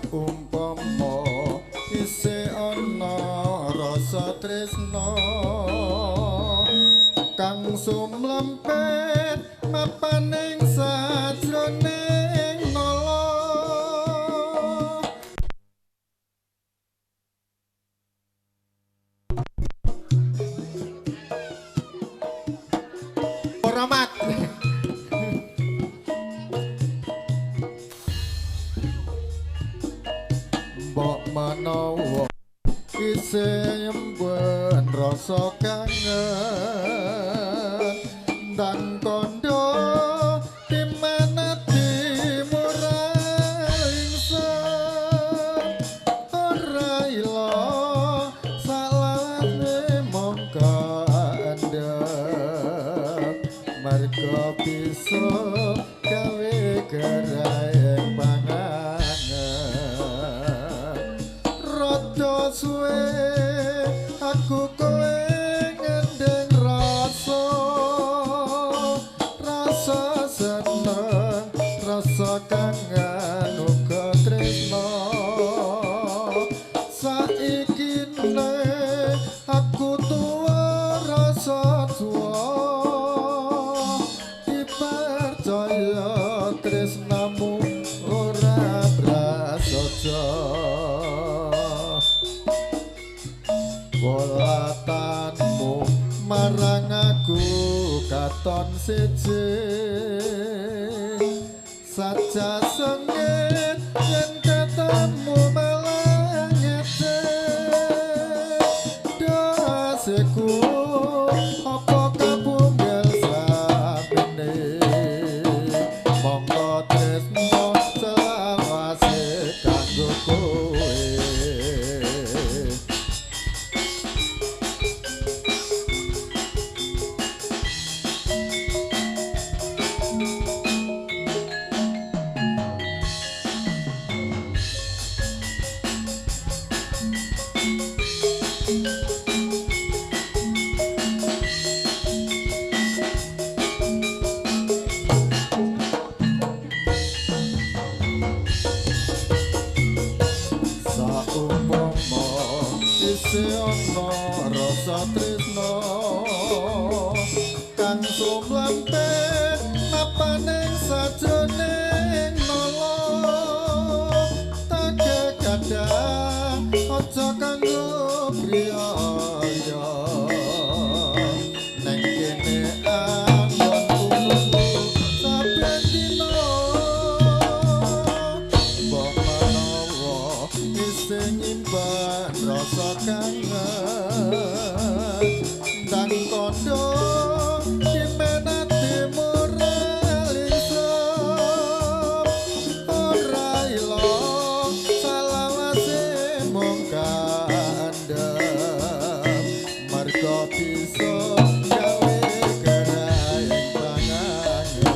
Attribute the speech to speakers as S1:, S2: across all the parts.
S1: saumpama isih ana rasa tresna kang sumlempet mapaning sajroning nala ora mat mbok menawa isih nyemben rasa kangen dan kondo dimana dimurah ingsun ora ila salahane mongko andhep marga bisa gawe gerai pangangen rada suwe aku kowe ngendeng rasa seneng rasa kangen uga tresna saiki ne aku tuwa rasa tuwa dipercaya tresnamu ora prasaja wolatanmu marang aku katon siji saja sengit yen ketemu malah ngece dasiku apa kabungel sapene monggo tresno selawase kanggo kowe saumpama isih ana rasa tresna kang sumlempet mapaning sajroning nala take kadang aja kanggo priyaya neng kene anggonku saben dina mbok menawa isih nyimpen rasa kangen dan kondo dimenati murah ingsun ora ila salawase mung kandhep marga bisa gawe gerai pangangen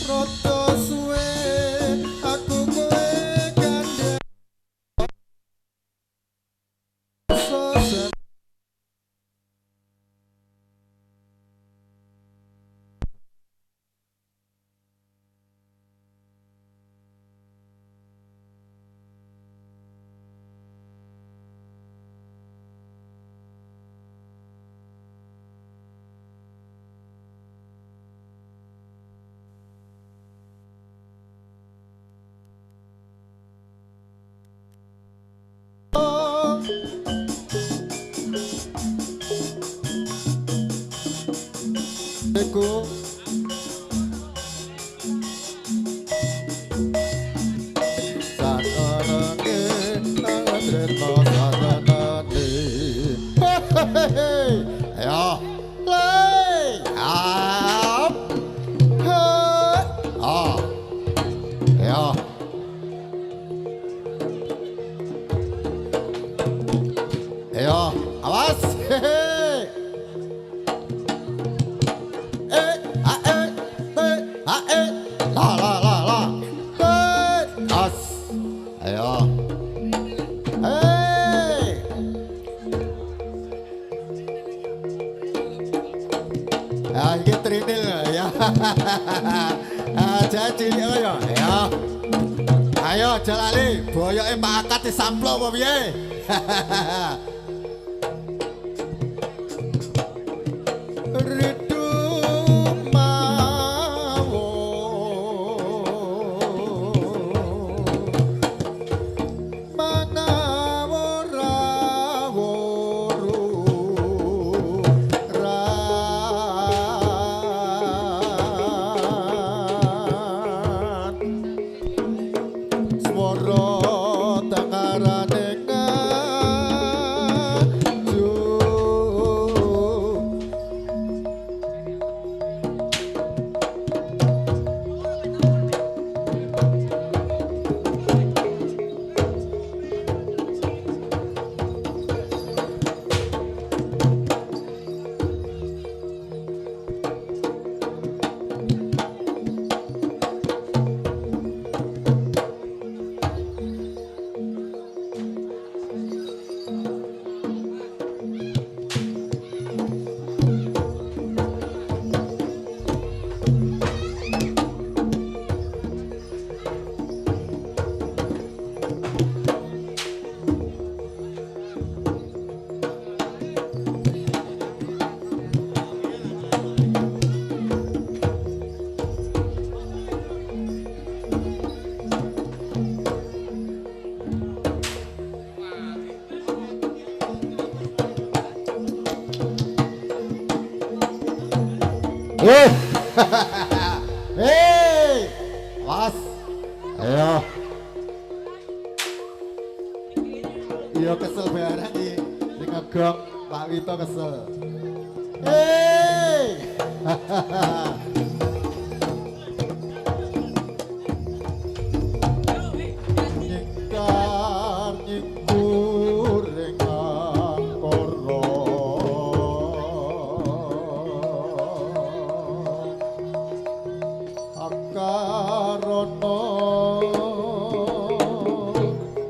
S1: rada suwe aku kowe kandhep Eko sakarenge tretno sadanane ya play up ya ya awas ayo iki trinil ya. Jadi ayo. Ya. Ayo jalali, boyoke Pak Akad disamplo apa piye? Ridu Hei, awas. Ayo. Iya kesel barang iki. Sing ngegong Pak Wito kesel. Hei. Nyingkar nyingkur ring angkara. Akarono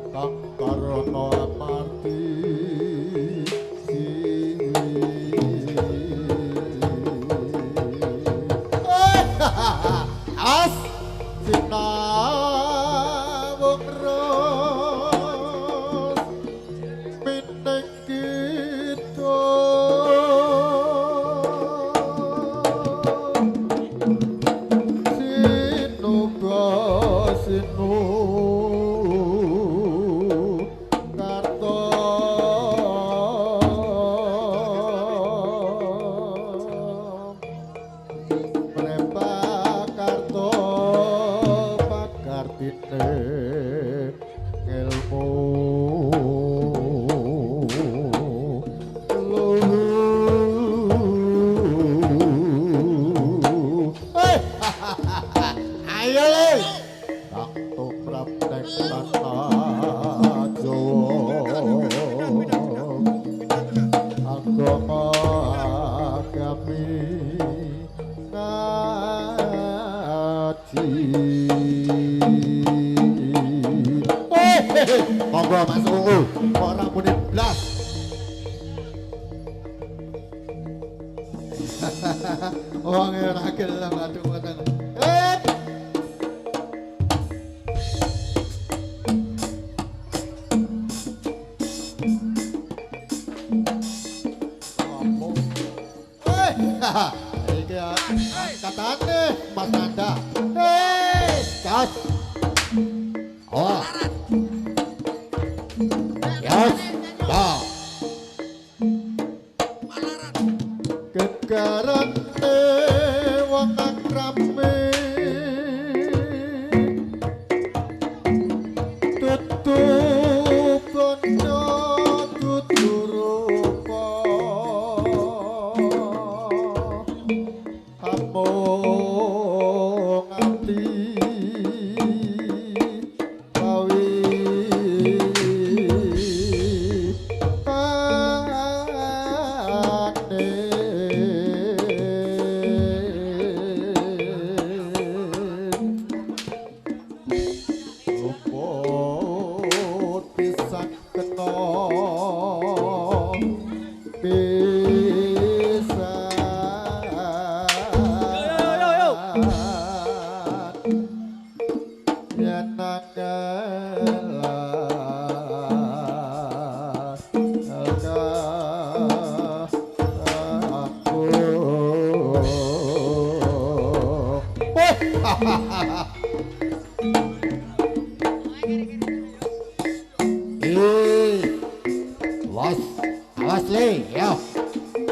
S1: kang karono amarti as sinawung ros mining kita sinu karto prepa karto pakartine ilmu ayo le tumrap nek tanah Jawa agama kami ngaji monggo masuk ora muni blas wong ora gelem aduh ngoten iki katane Mas Nanda. Hei, gas. Oh. Yes. Bah. Kegarane wong akrame. Tutup kono tuturupa. Amor Awas, awas le, ya.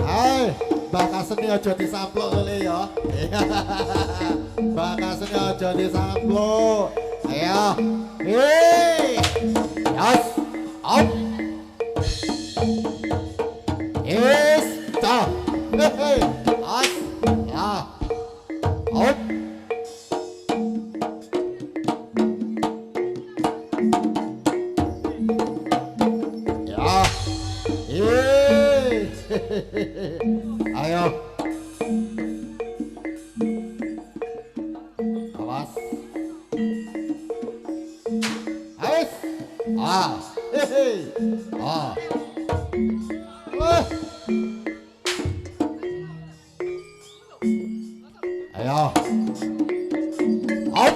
S1: Hai, bakasane aja disampluk lho le ya. Bakasane aja disampluk. Ayo. Yes. Up. Yes. Stop. Hey. As. Ya. Up. Ya. Ayo. Awas. Awas. Ah. Ah. Ayo. Up.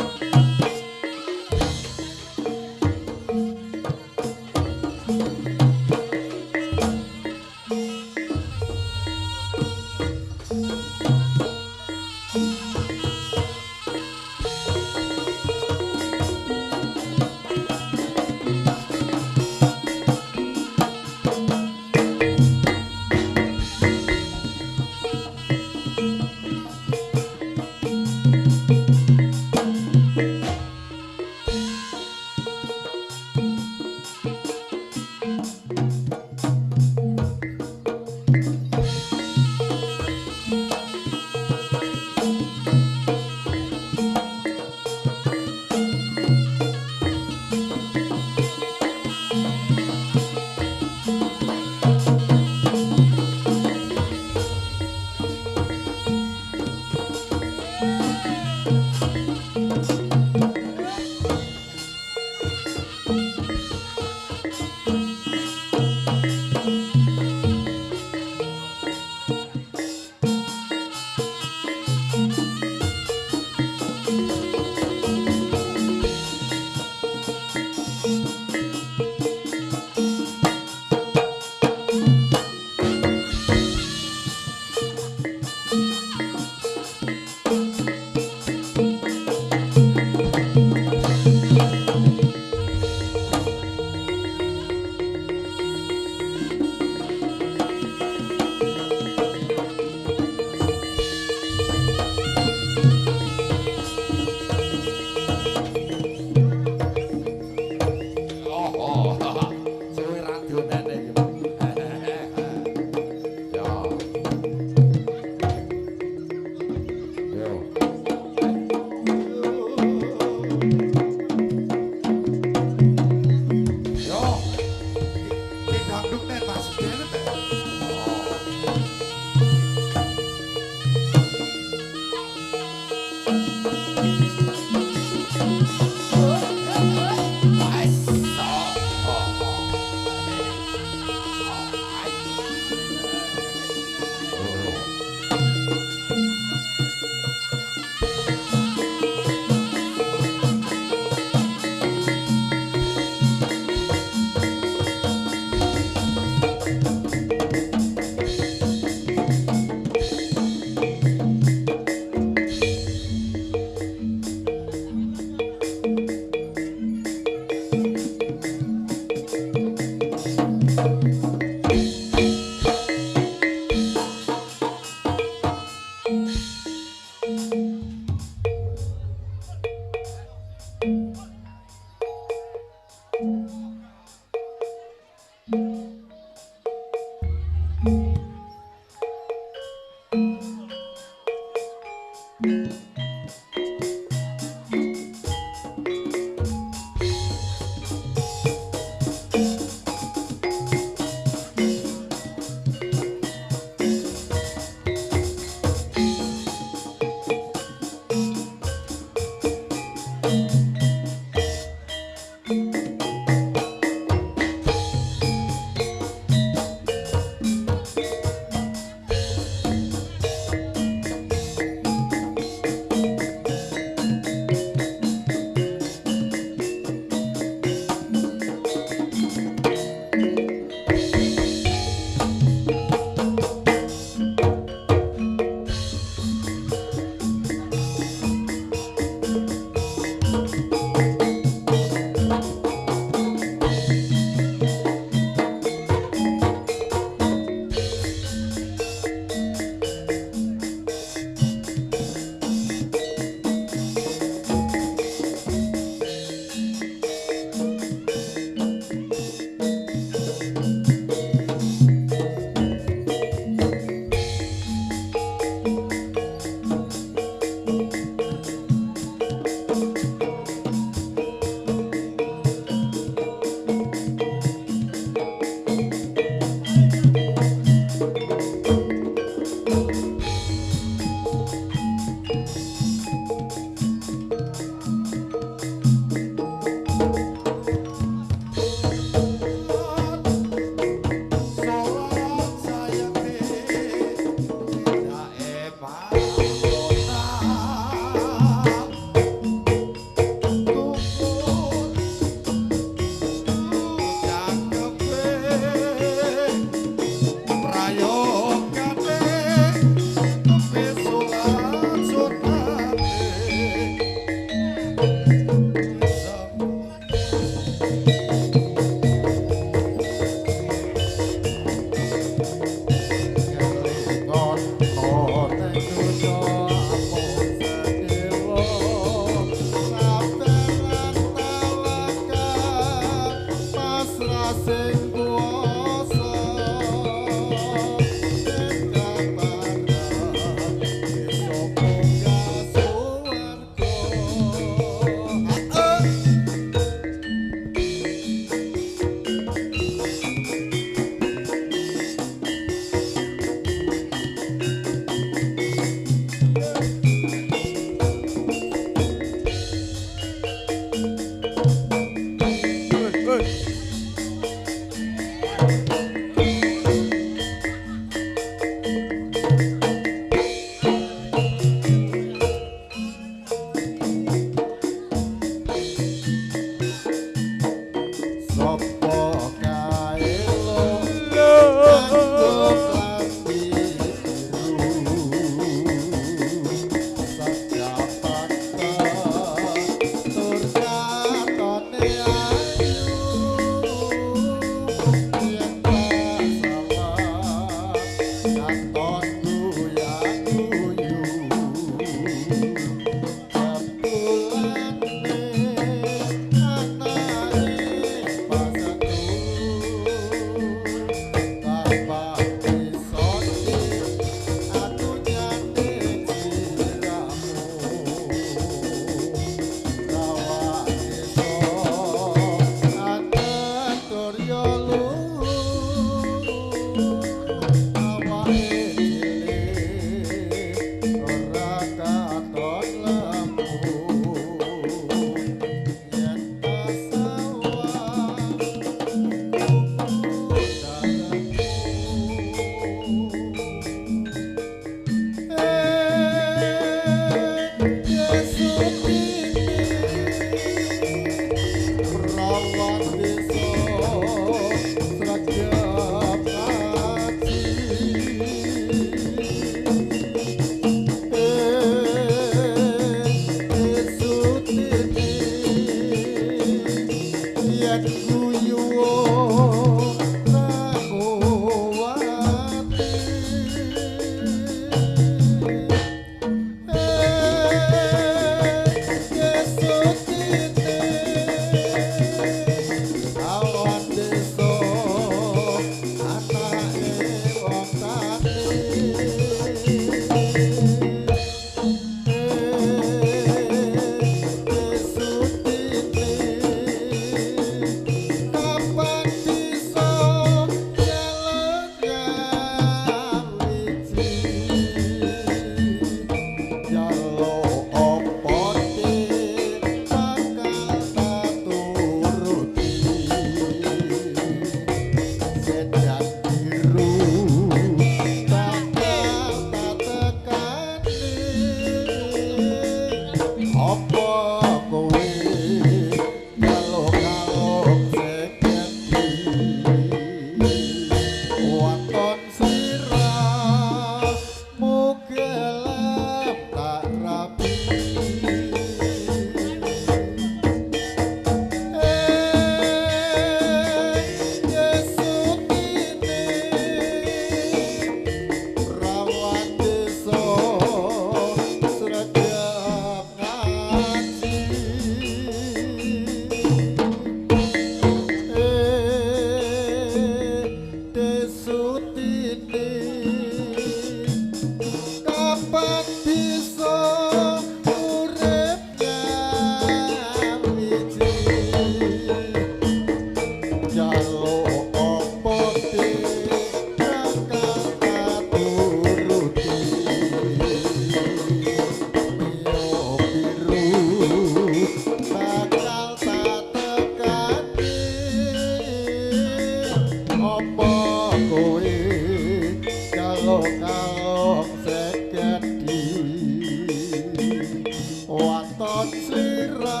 S1: waton slira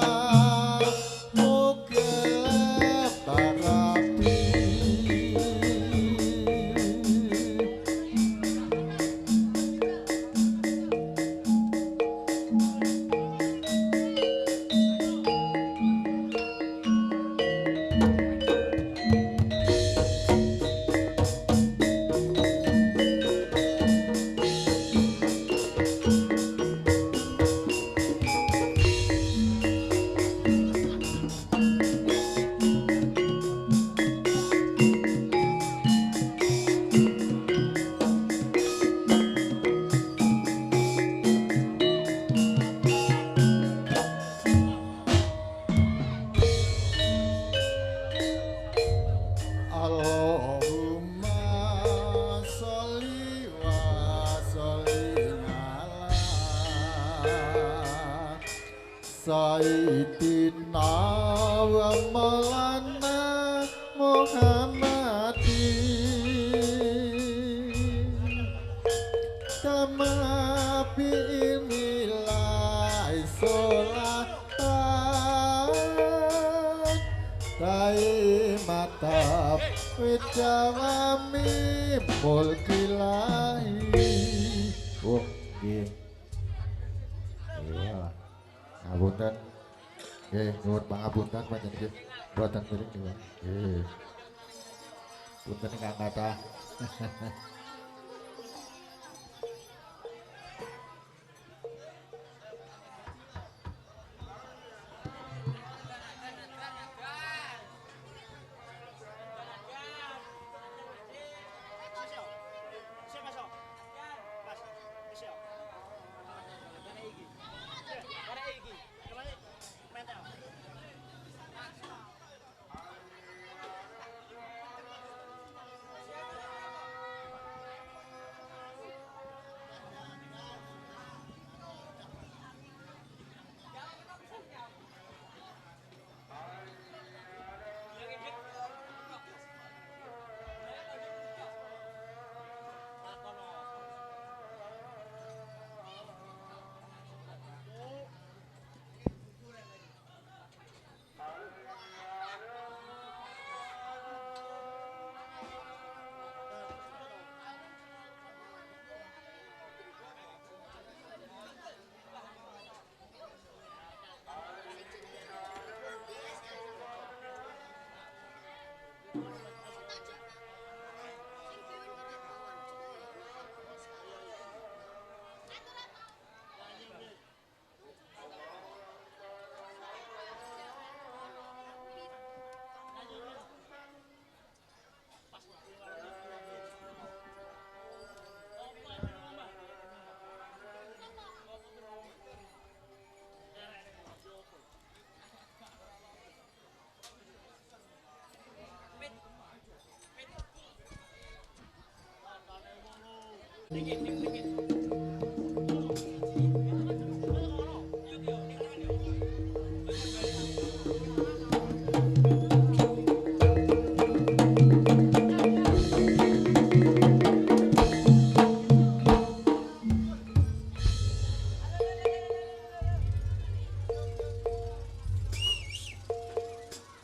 S1: muga barapi Sayyidina wa maulana Muhammadin kama bi'inilai sholatan taimatab wijawami mulkilahi. Oh, iya. Iya. Ngapunten, nggih nuwun pangapunten panjenengan boten miring niku. Nggih. Punten ingkang kathah.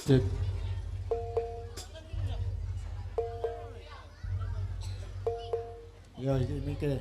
S1: Cek. Ya iki mikir.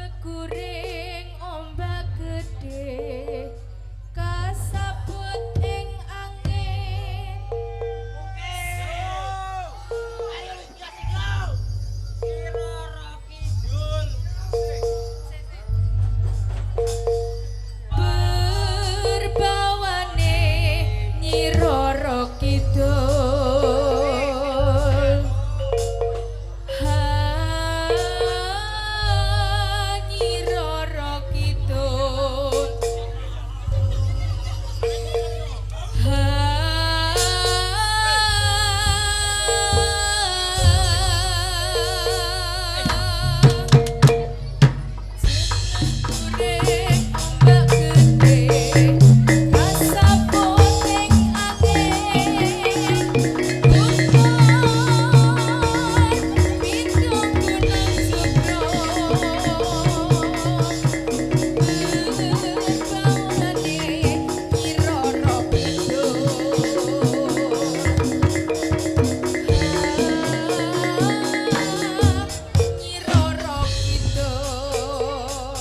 S2: Jemlekuring ombak gedhe kasabut ing angin. Berbawane Nyi Roro Kidul. Nyi Roro Kidul. Jemlekuring ombak gedhe kasabut ing angin. Pindhong gunung Jogro berbawane Nyi Roro Kidul. Nyi Roro Kidul.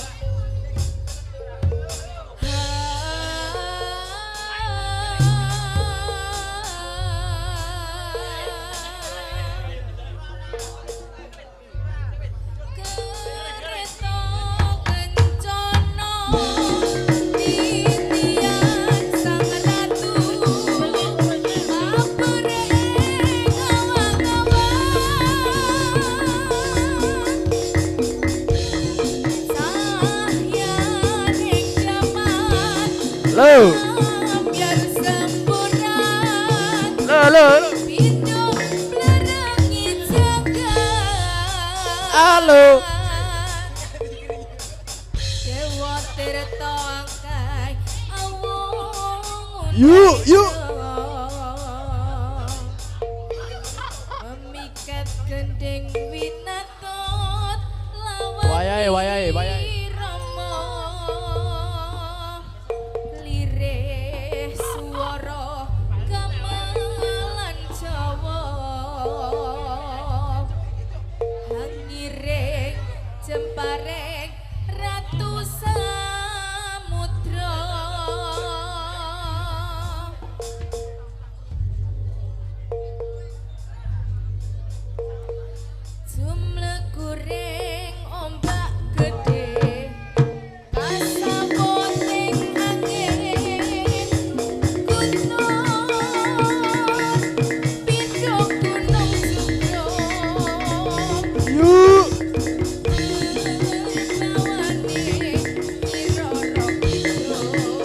S2: Kereta kencana titian sang ratu mapere sahyaning jaman
S3: Lo,
S2: biar semburan
S3: lo.
S2: pindhong blerengi jagat.
S3: Halo.
S2: Dewa Tirta Angkai awung
S3: Yuk, yuk.
S2: Memikat gending winatot lawan
S3: Wayahe.
S2: Rama. Lirih swara gamelan Jawa. Hangiring jemparing Ratu Samudra. Jemlekuring ombak gedhe kasabut ing angin. Gunung pindhong gunung Jogro
S3: Yuk.
S2: berbawane Nyi Roro Kidul.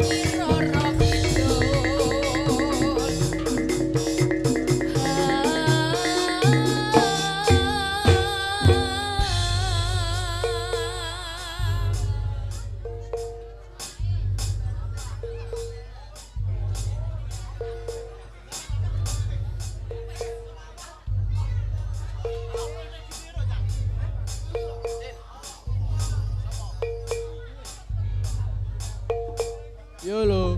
S2: Nyi Roro Kidul.
S3: Yolo.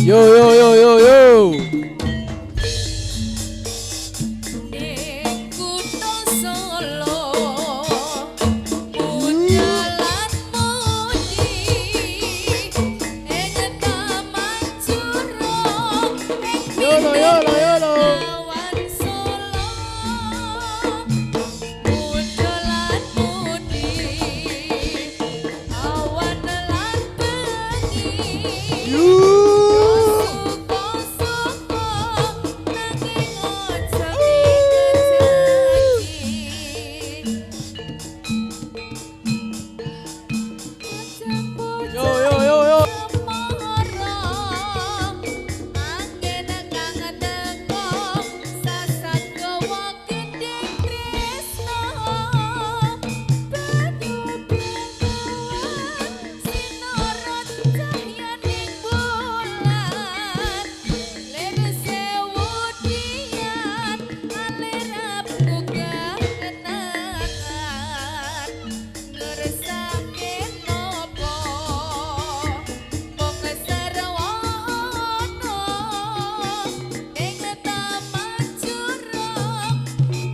S3: Yo yo yo yo yo.
S2: Ning kutha Solo munjalan muji ing taman jurong ing
S3: Yolo yolo yolo.
S2: awan Solo munjalan mudi awan lan bengi suka-suka nanging aja ngejeki
S3: Yo yo yo yo.
S2: Ngeresake nopo mung sarwana ing taman jurong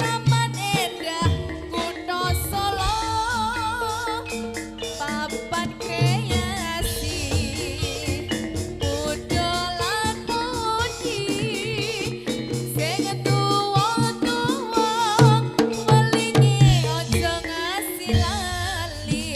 S2: taman endah kutha Solo papan kreasi muda lan mudi sing tuwa-tuwa welingi aja ngasih lali.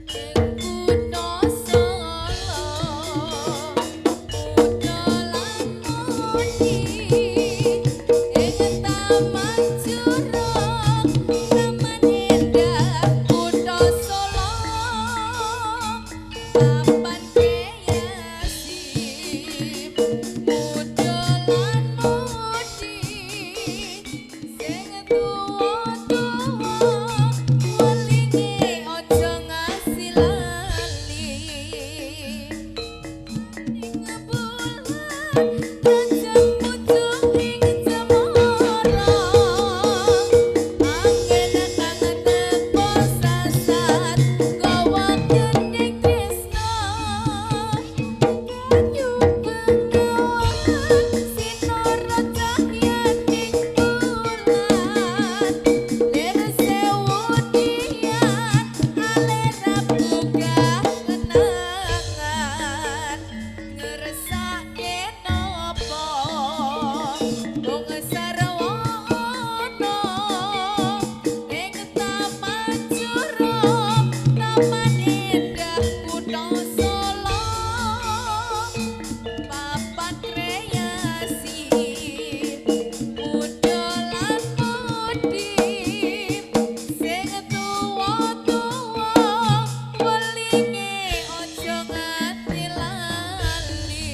S2: Kutha Solo munjalan mudi ing taman jurong taman endah kutha Solo papan kreasi muda lan mudi sing tuwa-tuwa welingi aja ngasih lali. Ning bulan tansah pucuk ing cemara angin kangen nepo sasat gawa gending tresna kanyu bengawan sinara cahyaning bulan lir sewu dian alera buka kenangan ngeresake nopo mung sarwana ing taman jurong taman endah kutha Solo papan kreasi muda lan mudi sing tuwa-tuwa welingi aja nganti lali.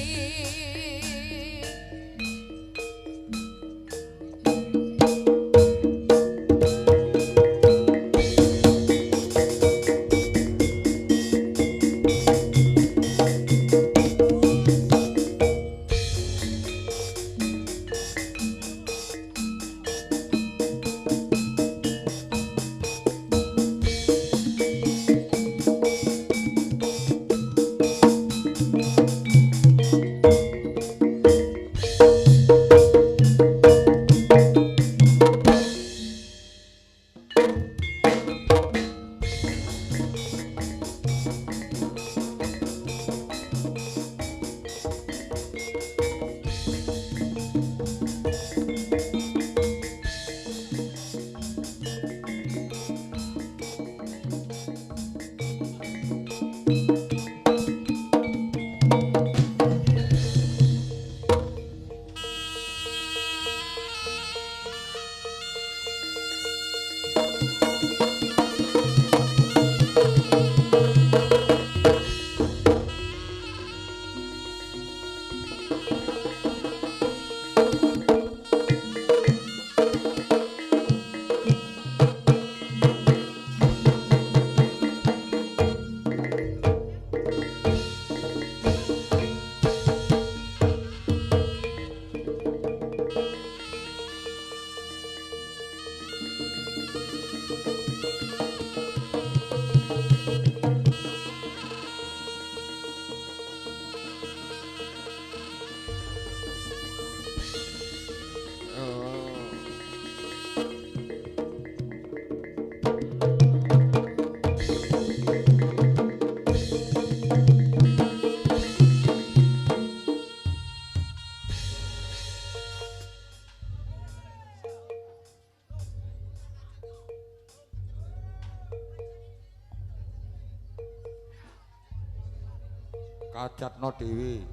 S4: Kajatno Dewi.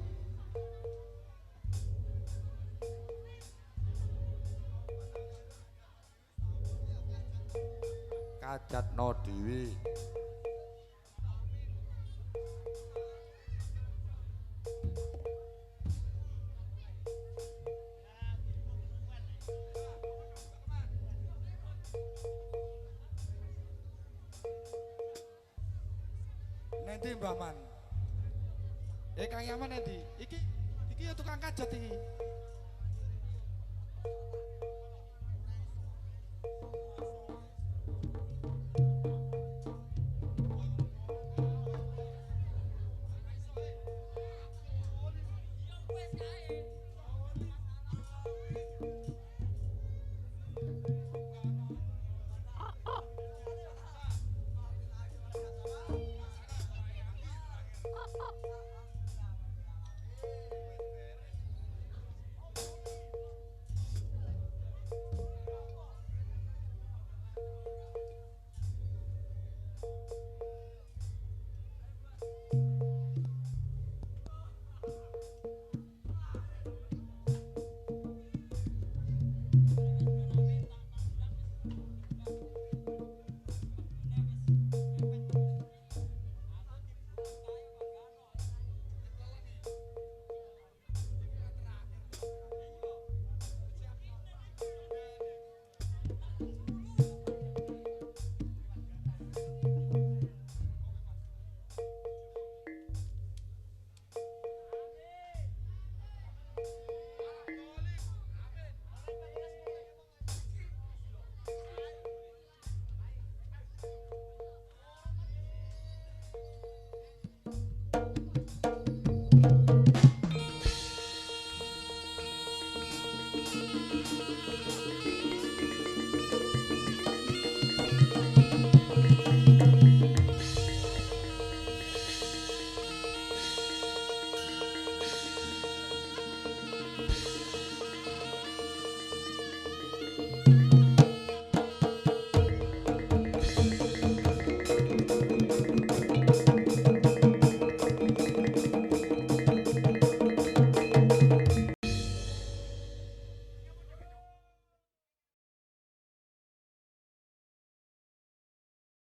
S4: Kajatno Dewi.
S5: Nanti Mbah Man. Kang Yaman nanti. Iki ya tukang kajat iki.